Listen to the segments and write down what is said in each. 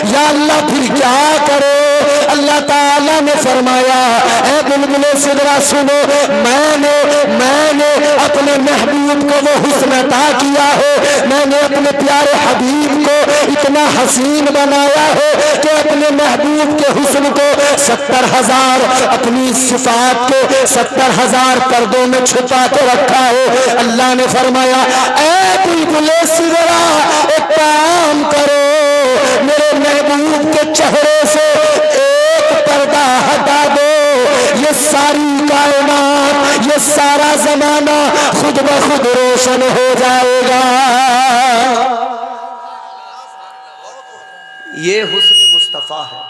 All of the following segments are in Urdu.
یا اللہ پھر کیا کرے؟ اللہ تعالیٰ نے فرمایا اے بلبل سدرا سنو، میں نے اپنے محبوب کو وہ حسن عطا کیا ہے، میں نے اپنے پیارے حبیب کو اتنا حسین بنایا ہے کہ اپنے محبوب کے حسن کو 70,000 اپنی صفات کے 70,000 پردوں میں چھپا کے رکھا ہے۔ اللہ نے فرمایا اے بلبل سدرا ایک کام کرو، میرے محبوب کے چہرے سے ایک پردہ ہٹا دو، یہ ساری کائنات، یہ سارا زمانہ خود بخود روشن ہو جائے گا۔ یہ حسن مصطفیٰ ہے،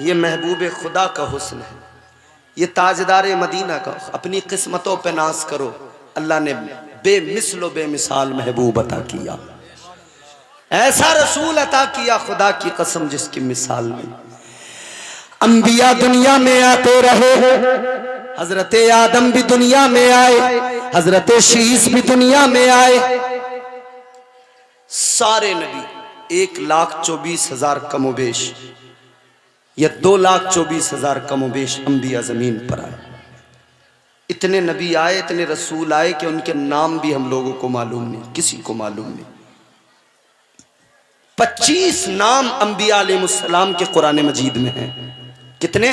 یہ محبوب خدا کا حسن ہے، یہ تاجدار مدینہ کا۔ اپنی قسمتوں پہ ناز کرو، اللہ نے بے مثل و بے مثال محبوب عطا کیا، ایسا رسول عطا کیا خدا کی قسم جس کی مثال نہیں۔ انبیاء دنیا میں آتے رہے، حضرت آدم بھی دنیا میں آئے، حضرت شیس بھی دنیا میں آئے، سارے نبی 1,24,000 کم و بیش یا 2,24,000 کم و بیش انبیاء زمین پر آئے۔ اتنے نبی آئے، اتنے رسول آئے کہ ان کے نام بھی ہم لوگوں کو معلوم نہیں، کسی کو معلوم نہیں۔ 25 نام انبیاء علیہ السلام کے قرآن مجید میں ہیں۔ کتنے؟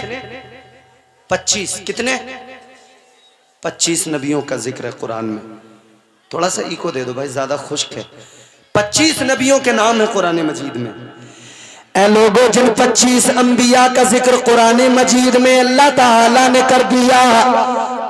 25۔ کتنے؟ 25 نبیوں کا ذکر ہے قرآن میں۔ تھوڑا سا ایکو دے دو بھائی، زیادہ خشک ہے۔ 25 نبیوں کے نام ہیں قرآن مجید میں۔ اے لوگوں، جن 25 انبیاء کا ذکر قرآن مجید میں اللہ تعالیٰ نے کر دیا،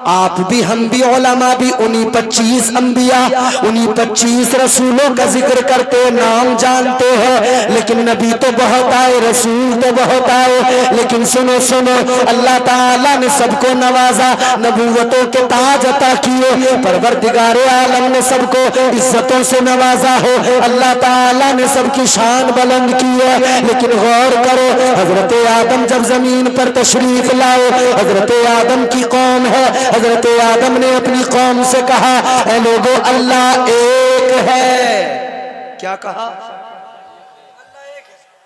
آپ بھی ہم بھی علماء بھی انہی 25 انبیاء، انہی 25 رسولوں کا ذکر کرتے، نام جانتے ہیں، لیکن نبی تو بہت آئے، رسول تو بہت آئے، لیکن سنو اللہ تعالیٰ نے سب کو نوازا، نبوتوں کے تاج عطا کیے، پروردگار عالم نے سب کو عزتوں سے نوازا ہے، اللہ تعالیٰ نے سب کی شان بلند کی ہے۔ لیکن غور کرو، حضرت آدم جب زمین پر تشریف لائے، حضرت آدم کی قوم ہے، حضرت آدم نے اپنی قوم سے کہا اے لوگو اللہ ایک ہے۔ کیا کہا؟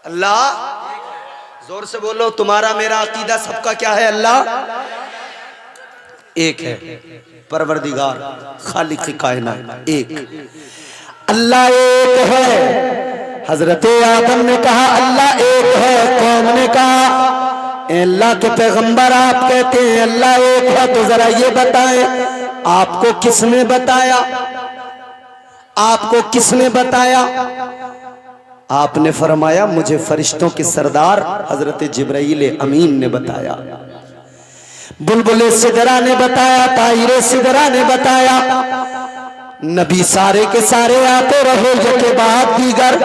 اللہ، زور سے بولو، تمہارا میرا عقیدہ سب کا کیا ہے؟ اللہ ایک ہے، پروردگار خالق کائنات ایک، اللہ ایک ہے۔ حضرت آدم نے کہا اللہ ایک ہے، قوم نے کہا اے اللہ کے پیغمبر آپ کہتے ہیں اللہ ایک ہے، تو ذرا یہ بتائیں آپ کو کس نے بتایا؟ آپ کو کس نے بتایا؟ آپ نے فرمایا مجھے فرشتوں کے سردار حضرت جبرائیل امین نے بتایا، بلبل سدرا نے بتایا، طائر سدرا نے بتایا۔ نبی سارے کے سارے آتے رہے یہ کے بعد دیگر،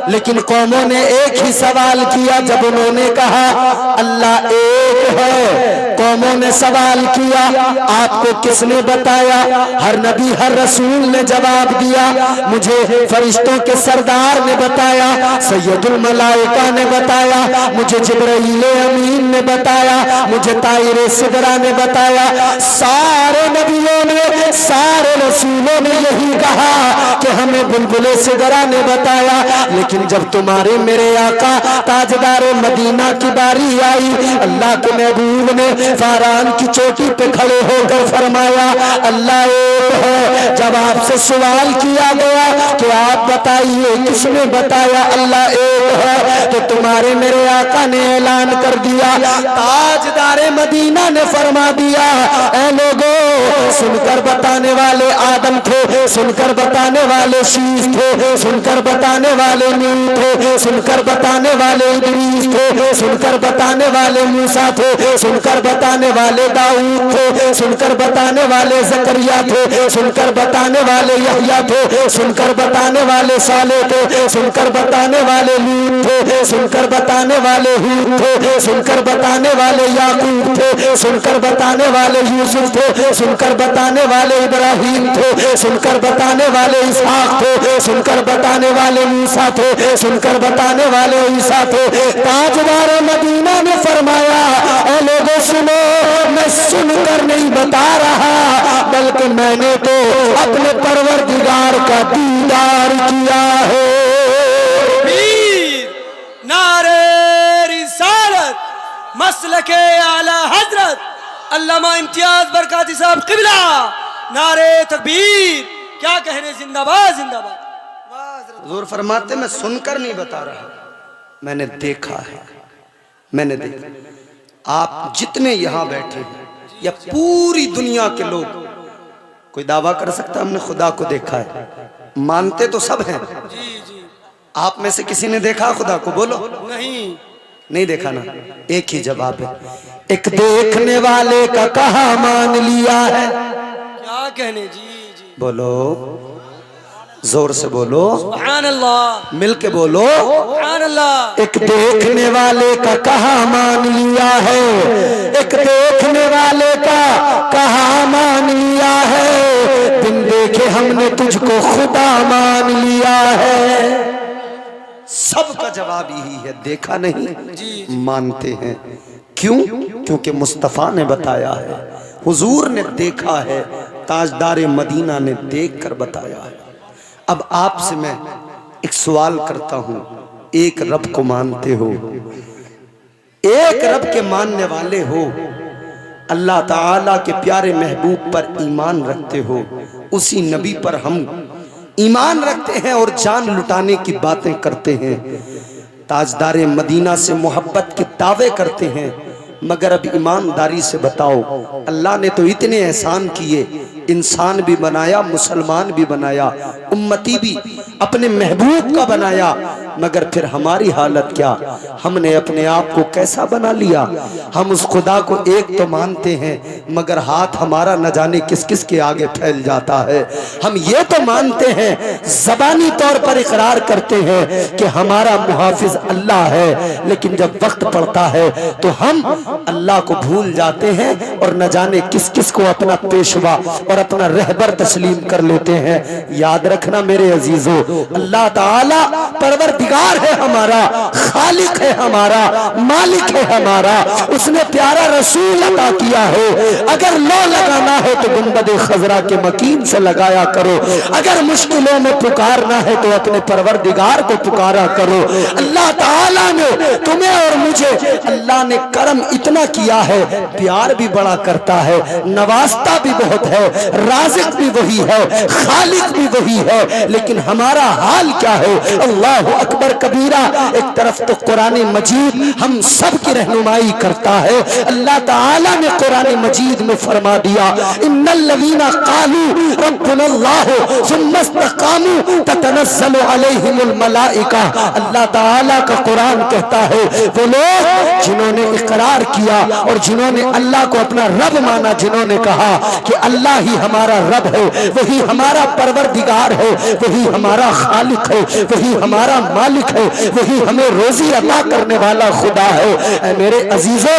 لیکن قوموں نے ایک ہی سوال کیا جب انہوں نے کہا اللہ ایک ہے۔ قوموں نے سوال کیا آپ کو کس نے بتایا؟ ہر نبی ہر رسول نے جواب دیا مجھے فرشتوں کے سردار نے بتایا، سید الملائکہ نے بتایا، مجھے جبرائیل امین نے بتایا، مجھے طائر سدرا نے بتایا۔ سارے نبیوں نے، سارے رسولوں نے یہی کہا کہ ہمیں بلبل سدرا نے بتایا، لیکن جب تمہارے میرے آقا تاجدار مدینہ کی باری آئی، اللہ کے محبوب نے فاران کی چوٹی پہ کھڑے ہو کر فرمایا اللہ ایک ہے۔ جب آپ سے سوال کیا گیا کہ آپ بتائیے کس نے بتایا اللہ ایک ہے، تو تمہارے میرے آقا نے اعلان کر دیا، تاجدار مدینہ نے فرما دیا اے لوگوں سن کر بتانے والے آدم تھے، سن کر بتانے والے شیس تھے، سن کر بتانے والے نوح تھے، سن کر بتانے والے ادریس تھے، سن کر بتانے والے موسیٰ تھے، سن کر بتانے والے داؤد تھے، سن کر بتانے والے زکریا تھے، سن کر بتانے والے یحییٰ تھے، سن کر بتانے والے صالح تھے، سن کر بتانے والے لوط تھے، سن کر بتانے والے ہود تھے، سن کر بتانے والے یعقوب تھے، سن کر بتانے والے یوسف تھے، سن کر بتانے والے ابراہیم تھے، سن کر بتانے والے اسحاق تھے، سن کر بتانے والے موسیٰ تھے، سن کر بتانے والے عیسیٰ تھے۔ تاجدار مدینہ نے فرمایا اے لوگوں سنو، میں سن کر نہیں بتا رہا بلکہ میں نے تو اپنے پروردگار کا دیدار کیا ہے۔ مسلک اعلی حضرت علامہ امتیاز برکاتی صاحب قبلہ، نعرے تکبیر، کیا کہنے، زندہ باد زندہ باد۔ حضور فرماتے میں سن کر نہیں بتا رہا، میں نے دیکھا ہے، میں نے دیکھا۔ آپ جتنے یہاں بیٹھے ہیں یا پوری دنیا کے لوگ، کوئی دعویٰ کر سکتا ہم نے خدا کو دیکھا ہے؟ مانتے تو سب ہیں، آپ میں سے کسی نے دیکھا خدا کو؟ بولو نہیں دیکھا نا؟ ایک ہی جواب ہے، ایک دیکھنے والے کا کہا مان لیا ہے۔ کیا کہنے، جی بولو زور سے بولو، سبحان اللہ، مل کے بولو، سبحان اللہ۔ ایک دیکھنے والے کا کہا مان لیا ہے، ایک دیکھنے والے کا کہا مان لیا ہے، بن دیکھے ہم نے تجھ کو خدا مان لیا ہے۔ سب کا جواب یہی ہے، دیکھا نہیں مانتے ہیں۔ کیوں؟ کیونکہ مصطفیٰ نے بتایا ہے، حضور نے دیکھا ہے، تاجدار مدینہ نے دیکھ کر بتایا ہے۔ اب آپ سے میں ایک سوال کرتا ہوں، ایک رب کو مانتے ہو؟ ایک رب کے ماننے والے ہو؟ اللہ تعالیٰ کے پیارے محبوب پر ایمان رکھتے ہو؟ اسی نبی پر ہم ایمان رکھتے ہیں اور جان لٹانے کی باتیں کرتے ہیں، تاجدار مدینہ سے محبت کے دعوے کرتے ہیں، مگر اب ایمانداری سے بتاؤ، اللہ نے تو اتنے احسان کیے، انسان بھی بنایا، مسلمان بھی بنایا، امتی بھی اپنے محبوب کا بنایا، مگر پھر ہماری حالت کیا؟ ہم نے اپنے آپ کو کیسا بنا لیا؟ ہم اس خدا کو ایک تو مانتے ہیں، مگر ہاتھ ہمارا نہ جانے کس کس کے آگے پھیل جاتا ہے۔ ہم یہ تو مانتے ہیں، زبانی طور پر اقرار کرتے ہیں کہ ہمارا محافظ اللہ ہے، لیکن جب وقت پڑتا ہے تو ہم اللہ کو بھول جاتے ہیں اور نہ جانے کس کس کو اپنا پیشوا اور اپنا رہبر تسلیم کر لیتے ہیں۔ یاد رکھنا میرے عزیزو، اللہ تعالی پروردگار ہے ہمارا، خالق ہے ہمارا، مالک ہے ہمارا، اس نے پیارا رسول عطا کیا ہے۔ اگر لو لگانا ہے تو گنبد خضرا کے مکین سے لگایا کرو، اگر مشکلوں میں پکارنا ہے تو اپنے پروردگار کو پکارا کرو۔ اللہ تعالی نے تمہیں اور مجھے، اللہ نے کرم اتنا کیا ہے، پیار بھی بڑا کرتا ہے، نوازتا بھی بہت ہے، رازق بھی وہی ہے، خالق بھی وہی ہے، لیکن ہمارا حال کیا ہے؟ اللہ اکبر کبیرہ۔ ایک طرف تو قرآن مجید ہم سب کی رہنمائی کرتا ہے، اللہ تعالیٰ نے قرآن مجید میں فرما دیا، ان الذین قالوا ربنا اللہ ثم استقاموا تتنزل علیہم الملائکہ۔ اللہ تعالیٰ کا قرآن کہتا ہے وہ لوگ جنہوں نے اقرار کیا اور جنہوں نے اللہ کو اپنا رب مانا، جنہوں نے کہا کہ اللہ ہی ہمارا رب ہے، وہی ہمارا پروردگار ہے، وہی ہمارا خالق ہے، وہی ہمارا مالک ہے، وہی ہمیں روزی عطا کرنے والا خدا ہے۔ اے میرے عزیزو،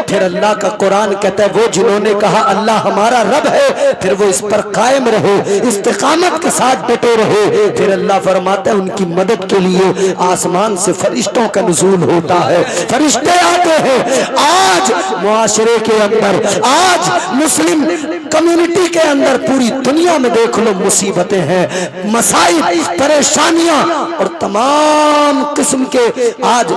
پھر اللہ کا قرآن کہتا ہے وہ جنہوں نے کہا اللہ ہمارا رب ہے، پھر وہ اس پر قائم رہے، استقامت کے ساتھ ڈٹے رہے، پھر اللہ فرماتا ہے ان کی مدد کے لیے آسمان سے فرشتوں کا نزول ہوتا ہے، فرشتے آتے ہیں۔ آج معاشرے کے اندر، آج مسلم کمیونٹی کے اندر، پوری دنیا میں دیکھ لو مصیبتیں ہیں، مسائل، پریشانیاں اور تمام قسم کے آج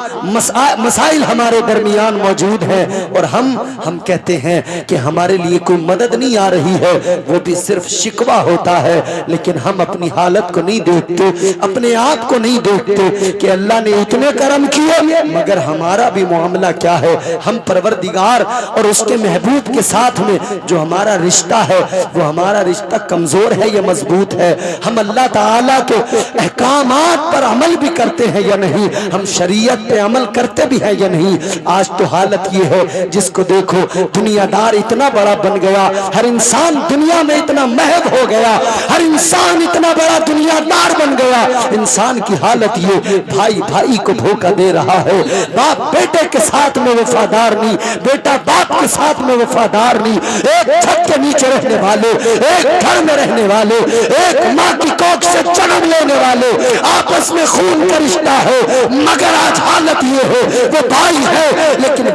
مسائل ہمارے درمیان موجود ہیں، اور ہم کہتے ہیں کہ ہمارے لیے کوئی مدد نہیں آ رہی ہے، وہ بھی صرف شکوہ ہوتا ہے، لیکن ہم اپنی حالت کو نہیں دیکھتے، اپنے آپ کو نہیں دیکھتے کہ اللہ نے اتنے کرم کیے، مگر ہمارا بھی معاملہ کیا ہے؟ ہم پروردگار اور اس کے محبوب کے ساتھ میں جو ہمارا رشتہ ہے، وہ ہمارا رشتہ کمزور ہے یا مضبوط ہے؟ ہم اللہ تعالیٰ کے احکامات پر عمل بھی کرتے ہیں یا نہیں؟ ہم شریعت پہ عمل کرتے بھی ہیں یا نہیں؟ آج تو حالت یہ ہے، جس کو دیکھو دنیا دار اتنا بڑا بن گیا، ہر انسان دنیا میں اتنا محب ہو گیا، ہر انسان اتنا بڑا دنیا دار بن گیا۔ انسان کی حالت یہ، بھائی بھائی کو دھوکہ دے رہا ہے، باپ بیٹے کے ساتھ میں وفادار نہیں، بیٹا باپ کے ساتھ میں وفادار نہیں، ایک چھت کے نیچے رہنے والے، ایک گھر میں رہنے والے، ایک ماں کی کوکھ سے جنم لینے والے، آپس میں خون کا رشتہ ہے، مگر آج حالت یہ ہے وہ بھائی ہے لیکن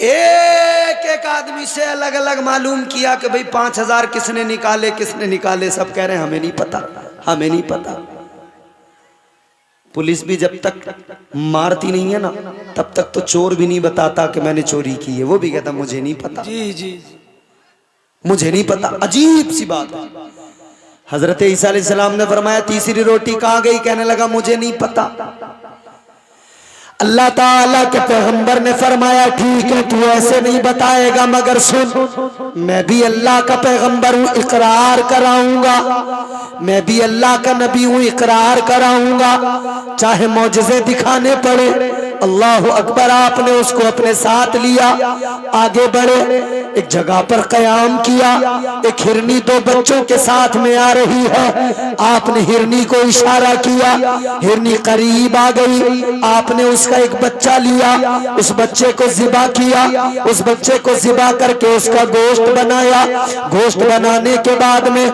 ایک ایک آدمی سے الگ الگ معلوم کیا کہ بھئی 5000 کس نے نکالے، سب کہہ رہے ہیں ہمیں نہیں پتا. پولیس بھی جب تک مارتی نہیں ہے نا تب تک تو چور بھی نہیں بتاتا کہ میں نے چوری کی ہے، وہ بھی کہتا مجھے نہیں پتا، مجھے نہیں پتا. عجیب سی بات ہے. حضرت عیسیٰ علیہ السلام نے فرمایا تیسری روٹی کہاں گئی؟ کہنے لگا مجھے نہیں پتا. اللہ تعالیٰ کے پیغمبر نے فرمایا ٹھیک ہے تو ایسے نہیں بتائے گا، مگر سن میں بھی اللہ کا پیغمبر ہوں، اقرار کراؤں گا، میں بھی اللہ کا نبی ہوں، اقرار کراؤں گا، چاہے معجزے دکھانے پڑے. اللہ اکبر. آپ نے اس کو اپنے ساتھ لیا، آگے بڑھے، ایک جگہ پر قیام کیا. ایک ہرنی 2 بچوں کے ساتھ میں آ رہی ہے. آپ نے ہرنی کو اشارہ کیا، ہرنی قریب آ گئی. آپ نے اس کا ایک بچہ لیا، اس بچے کو ذبح کیا، اس بچے کو ذبح کر کے اس کا گوشت بنایا. گوشت بنانے کے بعد میں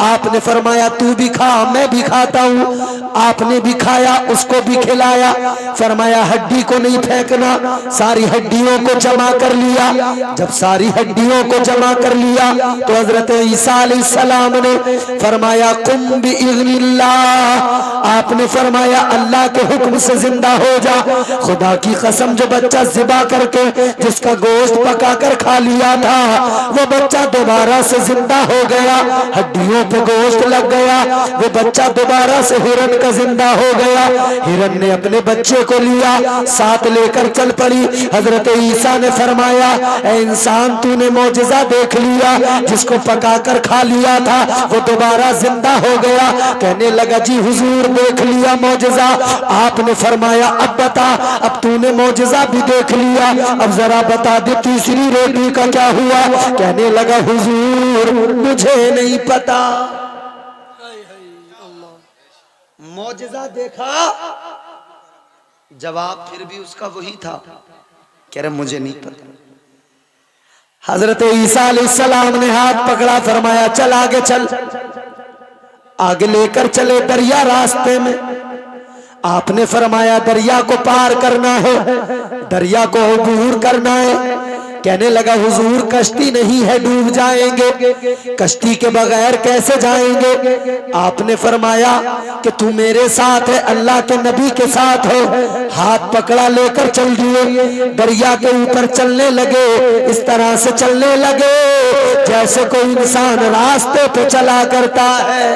آپ نے فرمایا تو بھی کھا، میں بھی کھاتا ہوں. آپ نے بھی کھایا، اس کو بھی کھلایا. فرمایا ہڈی کو نہیں پھینکنا، ساری ہڈیوں کو جمع کر لیا. جب ساری ہڈیوں کو جمع کر لیا تو حضرت عیسیٰ علیہ السلام نے فرمایا قم بإذن اللہ. آپ نے فرمایا اللہ کے حکم سے زندہ ہو جا. خدا کی قسم جو بچہ ذبح کر کے جس کا گوشت پکا کر کھا لیا تھا وہ بچہ دوبارہ سے زندہ ہو گیا، ہڈیوں پہ گوشت لگ گیا، وہ بچہ دوبارہ سے ہرن کا زندہ ہو گیا. ہرن نے اپنے بچے کو لیا، ساتھ لے کر چل پڑی. حضرت عیسیٰ نے فرمایا اے انسان تو نے معجزہ دیکھ لیا، جس کو پکا کر کھا لیا تھا وہ دوبارہ زندہ ہو گیا. کہنے لگا جی حضور دیکھ لیا معجزہ. آپ نے فرمایا اب بتا، اب تو نے معجزہ بھی دیکھ لیا، اب ذرا بتا دے تیسری روٹی کا کیا ہوا؟ کہنے لگا حضور مجھے نہیں پتا. معجزہ دیکھا، جواب پھر بھی اس کا وہی تھا، کہہ رہے مجھے نہیں پتا. حضرت عیسیٰ علیہ السلام نے ہاتھ پکڑا، فرمایا چل آگے چل. آگے لے کر چلے دریا راستے میں. آپ نے فرمایا دریا کو پار کرنا ہے، دریا کو عبور کرنا ہے. کہنے لگا حضور کشتی نہیں ہے، ڈوب جائیں گے، کشتی کے بغیر کیسے جائیں گے؟ آپ نے فرمایا کہ تو میرے ساتھ ہے، اللہ کے نبی کے ساتھ ہے. ہاتھ پکڑا، لے کر چل دیے، دریا کے اوپر چلنے لگے. اس طرح سے چلنے لگے جیسے کوئی انسان راستے پہ چلا کرتا ہے.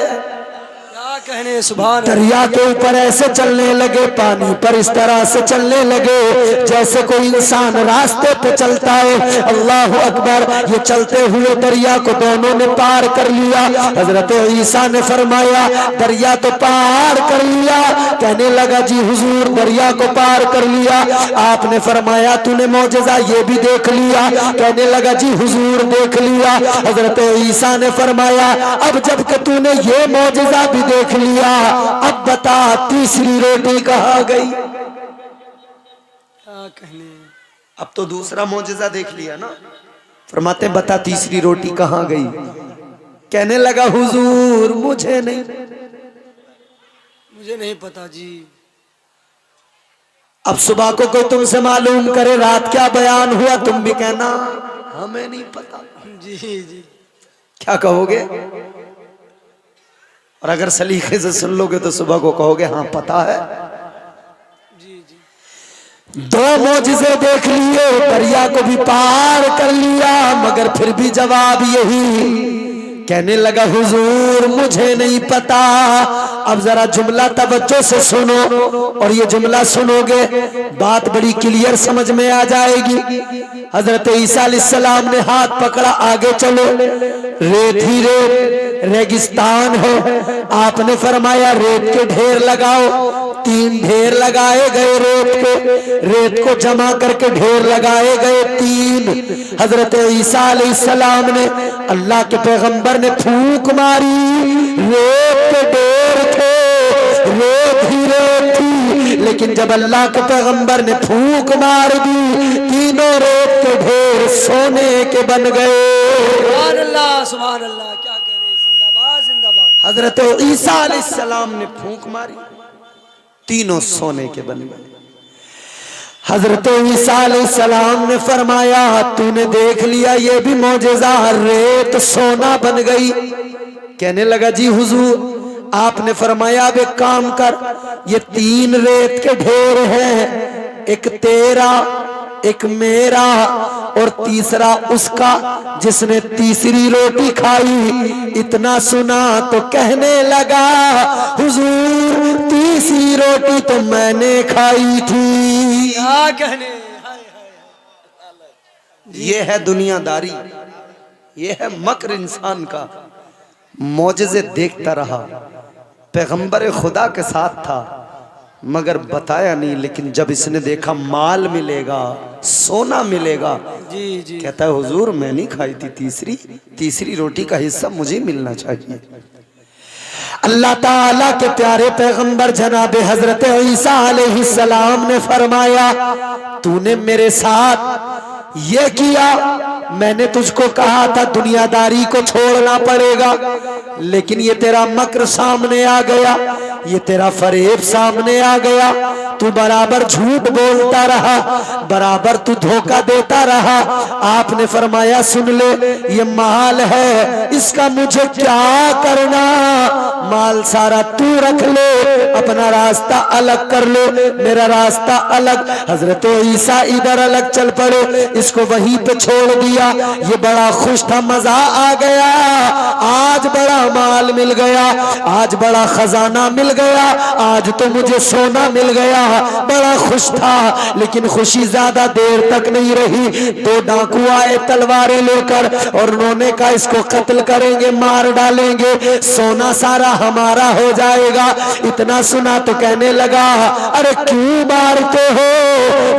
کہنے سبحان دریا کے اوپر ایسے چلنے لگے، پانی پر اس طرح سے چلنے لگے جیسے کوئی انسان راستے پہ چلتا ہے. اللہ اکبر. یہ چلتے ہوئے دریا کو دونوں نے پار کر لیا. حضرت عیسیٰ نے فرمایا دریا تو پار کر لیا. کہنے لگا جی حضور دریا کو پار کر لیا. آپ نے فرمایا تو نے معجزہ یہ بھی دیکھ لیا؟ کہنے لگا جی حضور دیکھ لیا. حضرت عیسیٰ نے فرمایا اب جب کہ تو نے یہ معجزہ بھی دیکھ لیا اب بتا تیسری روٹی کہاں گئی؟ اب تو دوسرا معجزہ دیکھ لیا نا. فرماتے بتا تیسری روٹی کہاں گئی؟ کہنے لگا حضور مجھے نہیں پتا جی. اب صبح کو کوئی تم سے معلوم کرے رات کیا بیان ہوا، تم بھی کہنا ہمیں نہیں پتا. جی کیا کہو گے؟ اور اگر سلیقے سے سن لو گے تو صبح کو کہو گے ہاں پتا ہے. دو معجزے دیکھ لیے، دریا کو بھی پار کر لیا، مگر پھر بھی جواب یہی. کہنے لگا حضور مجھے نہیں پتا. اب ذرا جملہ توجہ سے سنو، اور یہ جملہ سنو گے بات بڑی کلیئر سمجھ میں آ جائے گی. حضرت عیسیٰ علیہ السلام نے ہاتھ پکڑا، آگے چلو. ریت ہی ریت، ریگستان ہے. آپ نے فرمایا ریت کے ڈھیر لگاؤ. 3 ڈھیر لگائے گئے ریت کے، ریت کو جمع کر کے ڈھیر لگائے گئے 3. حضرت عیسیٰ علیہ السلام نے، اللہ کے پیغمبر نے پھونک ماری. ریت کے ڈھیر تھے، ریت ہی ریت تھی، لیکن جب اللہ کے پیغمبر نے پھونک مار دی تینوں ریت کے ڈھیر سونے کے بن گئے. سبحان اللہ سبحان اللہ. کیا کہنے، زندہ باد زندہ باد. حضرت عیسیٰ علیہ السلام نے پھونک ماری، تینوں سونے کے بن گئے. حضرت عیسیٰ علیہ السلام نے فرمایا تو نے دیکھ لیا یہ بھی معجزہ، ریت سونا بن گئی۔ کہنے لگا جی حضور، آپ نے فرمایا اب ایک کام کر، یہ 3 ریت کے ڈھیر ہیں، ایک تیرا، ایک میرا اور تیسرا اس کا جس نے تیسری روٹی کھائی۔ اتنا سنا تو کہنے لگا حضور تیسری روٹی تو میں نے کھائی تھی۔ کیا کہنے، یہ ہے دنیا داری، یہ ہے مکر انسان کا۔ معجزے دیکھتا رہا، پیغمبر خدا کے ساتھ تھا مگر بتایا نہیں، لیکن جب اس نے دیکھا مال ملے گا، سونا ملے گا، جی جی کہتا ہے حضور میں نہیں کھائی تھی تیسری روٹی کا حصہ مجھے ملنا چاہیے۔ اللہ تعالیٰ کے پیارے پیغمبر جناب حضرت عیسیٰ علیہ السلام نے فرمایا تو نے میرے ساتھ یہ کیا، میں نے تجھ کو کہا تھا دنیا داری کو چھوڑنا پڑے گا، لیکن یہ تیرا مکر سامنے آ گیا، یہ تیرا فریب سامنے آ گیا، تو برابر جھوٹ بولتا رہا، برابر تو دھوکہ دیتا رہا۔ آپ نے فرمایا سن لے یہ مال ہے، اس کا مجھے کیا کرنا، مال سارا تو رکھ لے، اپنا راستہ الگ کر لے، میرا راستہ الگ۔ حضرت عیسیٰ ادھر الگ چل پڑے، اس کو وہیں پہ چھوڑ دیا۔ یہ بڑا خوش تھا، مزہ آ گیا، آج بڑا مال مل گیا، آج بڑا خزانہ مل گیا، آج تو مجھے سونا مل گیا، بڑا خوش تھا۔ لیکن خوشی زیادہ دیر تک نہیں رہی، 2 ڈاکو آئے تلواریں لے کر اور انہوں نے کہا اس کو قتل کریں گے، مار ڈالیں گے، سونا سارا ہمارا ہو جائے گا۔ اتنا سنا تو کہنے لگا ارے کیوں مارتے ہو،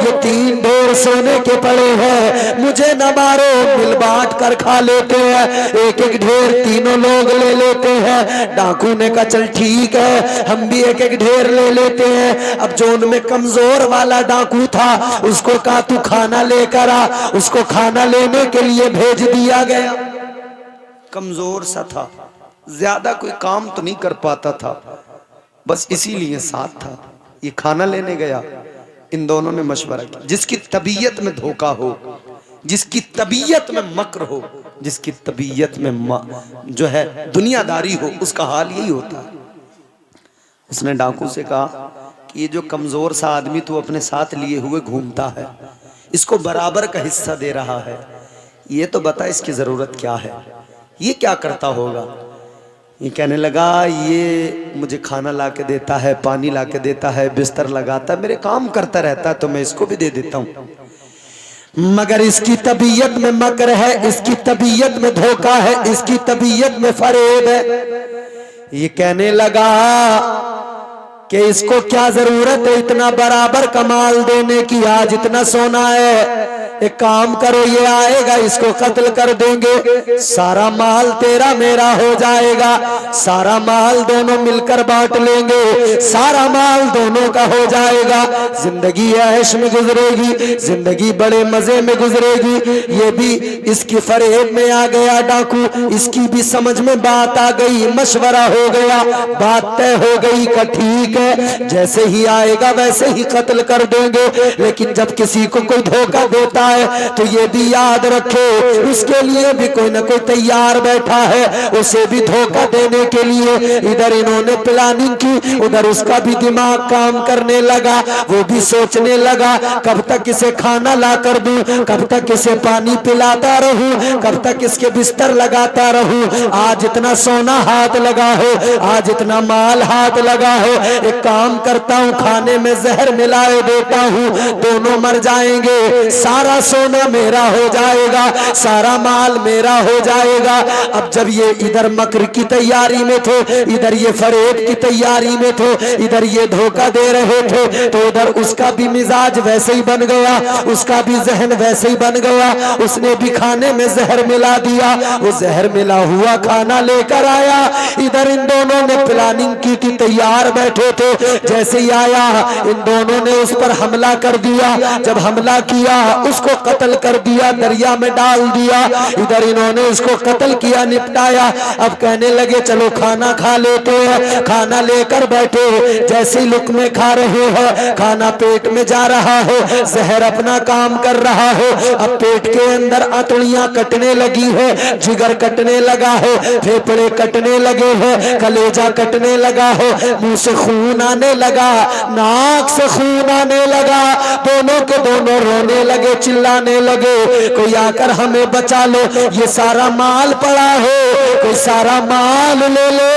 یہ 3 ڈھیر سونے کے پڑے ہیں، مجھے نہ مارو، مل بانٹ کر کھا لیتے ہیں، ایک ایک ڈھیر تینوں لوگ لے لیتے ہیں۔ ڈاکو نے کہا چل ٹھیک ہے، ہم بھی ایک ایک ڈھیر لے لیتے ہیں۔ اب جو ان میں کمزور والا ڈاکو تھا اس کو کہا تو کھانا لے کر آ، اس کو کھانا لینے کے لیے بھیج دیا گیا۔ کمزور سا تھا، زیادہ کوئی کام تو نہیں کر پاتا تھا، بس اسی لیے ساتھ تھا۔ یہ کھانا لینے گیا، ان دونوں نے مشورہ کیا، جس کی طبیعت میں دھوکہ ہو، جس کی طبیعت میں مکر ہو، جس کی طبیعت میں جو ہے دنیا داری ہو، اس کا حال یہی ہوتا ہے۔ اس نے ڈاکو سے کہا کہ یہ جو کمزور سا آدمی تو اپنے ساتھ لیے ہوئے گھومتا ہے، اس کو برابر کا حصہ دے رہا ہے، یہ تو بتا اس کی ضرورت کیا ہے، یہ کیا کرتا ہوگا؟ یہ کہنے لگا یہ مجھے کھانا لا کے دیتا ہے، پانی لا کے دیتا ہے، بستر لگاتا ہے، میرے کام کرتا رہتا ہے، تو میں اس کو بھی دے دیتا ہوں، مگر اس کی طبیعت میں مکر ہے، اس کی طبیعت میں دھوکہ ہے، اس کی طبیعت میں فریب ہے۔ یہ کہنے لگا کہ اس کو کیا ضرورت ہے اتنا برابر کمال دینے کی، آج اتنا سونا ہے، ایک کام کرو یہ آئے گا اس کو قتل کر دیں گے، سارا مال تیرا میرا ہو جائے گا، سارا مال دونوں مل کر بانٹ لیں گے، سارا مال دونوں کا ہو جائے گا، زندگی عیش میں گزرے گی، زندگی بڑے مزے میں گزرے گی۔ یہ بھی اس کی فریب میں آ گیا ڈاکو، اس کی بھی سمجھ میں بات آ گئی، مشورہ ہو گیا، بات طے ہو گئی کہ ٹھیک ہے جیسے ہی آئے گا ویسے ہی قتل کر دیں گے۔ لیکن جب کسی کو کوئی دھوکہ دیتا ہے تو یہ بھی یاد رکھے اس کے لیے بھی کوئی نہ کوئی تیار بیٹھا ہے اسے بھی دھوکہ دینے کے لیے۔ ادھر انہوں نے پلاننگ کی، ادھر اس کا بھی دماغ کام کرنے لگا، وہ بھی سوچنے لگا کب تک اسے کھانا لا کر دوں، کب تک اسے پانی پلاتا رہوں، کب تک اس کے بستر لگاتا رہوں، آج اتنا سونا ہاتھ لگا ہے، آج اتنا مال ہاتھ لگا ہے، ایک کام کرتا ہوں کھانے میں زہر ملائے دیتا ہوں، دونوں مر جائیں گے، سارا سونا میرا ہو جائے گا، سارا مال میرا ہو جائے گا۔ اب جب یہ ادھر مکر کی تیاری میں تھے، ادھر یہ فریب کی تیاری میں تھے، ادھر یہ دھوکہ دے رہے تھے، تو ادھر اس کا بھی مزاج ویسے ہی بن گیا، اس کا بھی ذہن ویسے ہی بن گیا، اس نے بھی کھانے میں زہر ملا دیا، وہ زہر ملا ہوا کھانا لے کر آیا۔ ادھر ان دونوں نے پلاننگ کی تیار بیٹھے تھے. جیسے ہی آیا ان دونوں نے اس پر حملہ کر دیا. جب حملہ کیا اس کو قتل کر دیا, دریا میں ڈال دیا. ادھر انہوں نے اس کو قتل کیا, نپٹایا. اب کہنے لگے چلو کھانا کھا لیتے ہیں. کھانا لے کر بیٹھے, جیسے لقمے کھا رہے ہیں کھانا پیٹ میں جا رہا ہے, زہر اپنا کام کر رہا ہے. اب پیٹ کے اندر آنتڑیاں کٹنے لگی ہے, جگر کٹنے لگا ہے, پھیپڑے کٹنے لگے ہیں, کلیجہ کٹنے لگا ہے, منہ سے خون آنے لگا, ناک سے خون آنے لگا. دونوں کے دونوں رونے لگے, چلانے لگے, کوئی آ کر ہمیں بچا لو, یہ سارا مال پڑا ہے, کوئی سارا مال لے لو,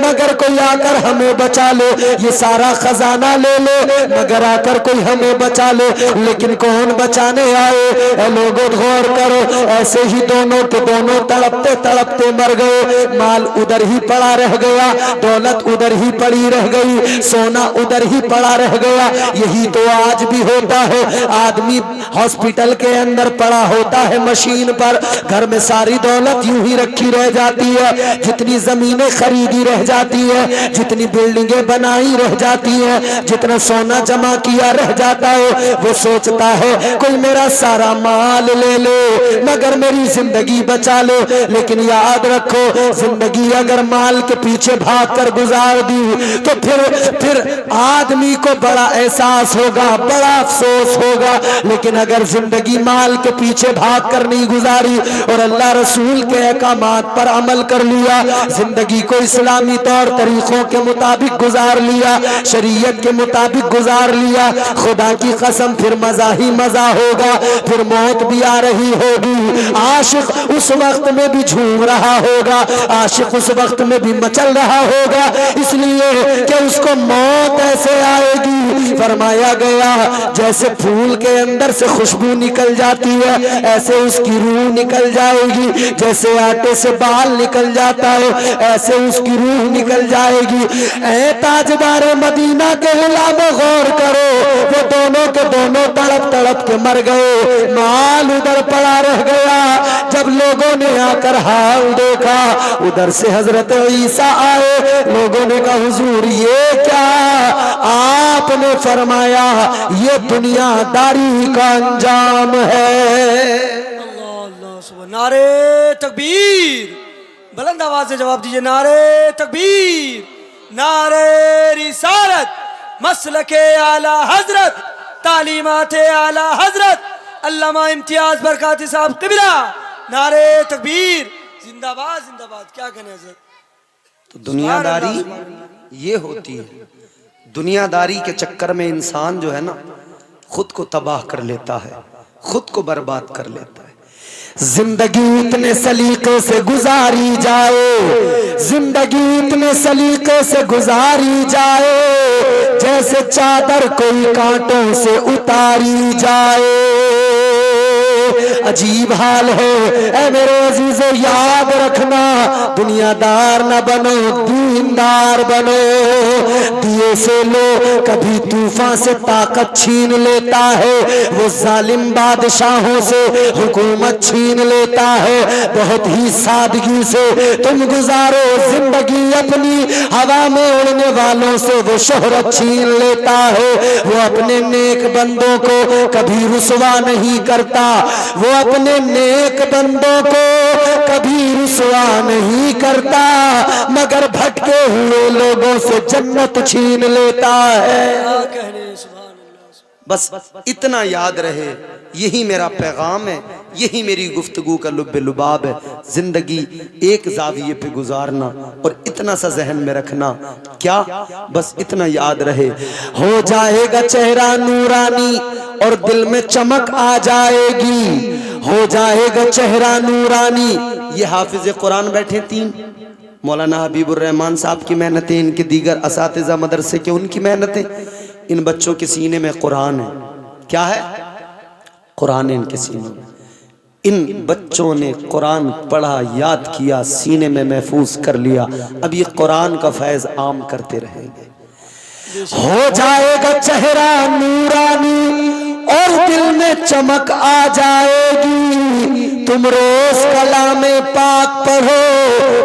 مگر کوئی آ کر ہمیں بچا لو, یہ سارا خزانہ لے لو, مگر آ کر کوئی ہمیں بچا لو. لیکن کون بچانے آئے؟ اے لوگوں غور کرو, ایسے ہی دونوں کے دونوں تڑپتے تڑپتے مر گئے. مال ادھر ہی پڑا رہ گیا, دولت ادھر ہی پڑی رہ گئی, سونا ادھر ہی پڑا رہ گیا. یہی تو آج بھی ہوتا ہے. آدمی ہاسپٹل کے اندر پڑا ہوتا ہے مشین پر, گھر میں ساری دولت یوں ہی رکھی رہ جاتی ہے, جتنی زمینیں خریدی رہ جاتی ہے, جتنی بلڈنگیں بنائی رہ جاتی ہیں, جتنا سونا جمع کیا رہ جاتا ہے. وہ سوچتا ہے کوئی میرا سارا مال لے لو مگر میری زندگی بچا لو. لیکن یاد رکھو, زندگی اگر مال کے پیچھے بھاگ کر گزار دی تو پھر آدمی کو بڑا احساس ہوگا, بڑا افسوس ہوگا. لیکن اگر زندگی مال کے پیچھے بھاگ کر نہیں گزاری اور اللہ رسول کے احکامات پر عمل کر لیا, زندگی کو اسلامی طور طریقوں کے مطابق گزار لیا, شریعت کے مطابق گزار لیا, خدا کی قسم پھر مزہ ہی مزہ ہوگا. پھر موت بھی آ رہی ہوگی, عاشق اس وقت میں بھی جھوم رہا ہوگا, عاشق اس وقت میں بھی مچل رہا ہوگا, اس لیے کہ اس کو موت ایسے آئے گی. فرمایا گیا جیسے پھول کے اندر سے خوشبو نکل جاتی ہے ایسے اس کی روح نکل جائے گی, جیسے آٹے سے بال نکل جاتا ہے ایسے اس کی روح نکل جائے گی. اے تاجدار مدینہ کے غلام غور کرو, وہ دونوں کے دونوں تڑپ تڑپ کے مر گئے, مال ادھر پڑا رہ گیا. جب لوگوں نے آ کر حال دیکھا, ادھر سے حضرت عیسیٰ آئے. لوگوں نے کہا حضور یہ کیا؟ آپ نے فرمایا یہ دنیا داری کا انجام ہے. اللہ اللہ سبحان. نعرے تکبیر, بلند آواز سے جواب دیجئے. نعرے تکبیر, نعرے رسالت, مسلک اعلی حضرت, تعلیمات اعلی حضرت علامہ امتیاز برکاتی صاحب قبلہ. نعرے تکبیر, زندہ باد زندہ باد. کیا کہنے حضرت؟ تو دنیا داری یہ ہوتی ہے. دنیا داری کے چکر میں انسان جو ہے نا خود کو تباہ کر لیتا ہے, خود کو برباد کر لیتا ہے. زندگی اتنے سلیقے سے گزاری جائے, زندگی اتنے سلیقے سے گزاری جائے جیسے چادر کوئی کانٹوں سے اتاری جائے. عجیب حال ہے اے میرے عزیزو, یاد رکھنا دنیا دار نہ بنو, دیندار بنو. دیے سے لو, کبھی طوفان سے طاقت چھین لیتا ہے, وہ ظالم بادشاہوں سے حکومت چھین لیتا ہے. بہت ہی سادگی سے تم گزارو زندگی اپنی, ہوا میں اڑنے والوں سے وہ شہرت چھین لیتا ہے. وہ اپنے نیک بندوں کو کبھی رسوا نہیں کرتا, وہ اپنے نیک بندوں کو کبھی رسوا نہیں کرتا, مگر بھٹکے ہوئے لوگوں سے جنت چھین لیتا ہے. کیا کہنے سبحان اللہ. بس اتنا یاد رہے, یہی میرا پیغام ہے, یہی میری گفتگو کا لب لباب ہے. زندگی ایک زاویے پہ گزارنا اور اتنا سا ذہن میں رکھنا, کیا بس اتنا یاد رہے, ہو جائے گا چہرہ نورانی اور دل میں چمک آ جائے گی. ہو جائے گا چہرہ نورانی. یہ حافظ قرآن بیٹھے تین, مولانا حبیب الرحمان صاحب کی محنتیں, ان کے دیگر اساتذہ مدرسے کے ان کی محنتیں. ان بچوں کے سینے میں قرآن ہے. کیا ہے؟ قرآن ان کے سینے میں. ان بچوں نے قرآن پڑھا, یاد کیا, سینے میں محفوظ کر لیا. اب یہ قرآن کا فیض عام کرتے رہیں گے. ہو جائے گا چہرہ نورانی اور دل میں چمک آ جائے گی. تم روز کلام پاک پڑھو,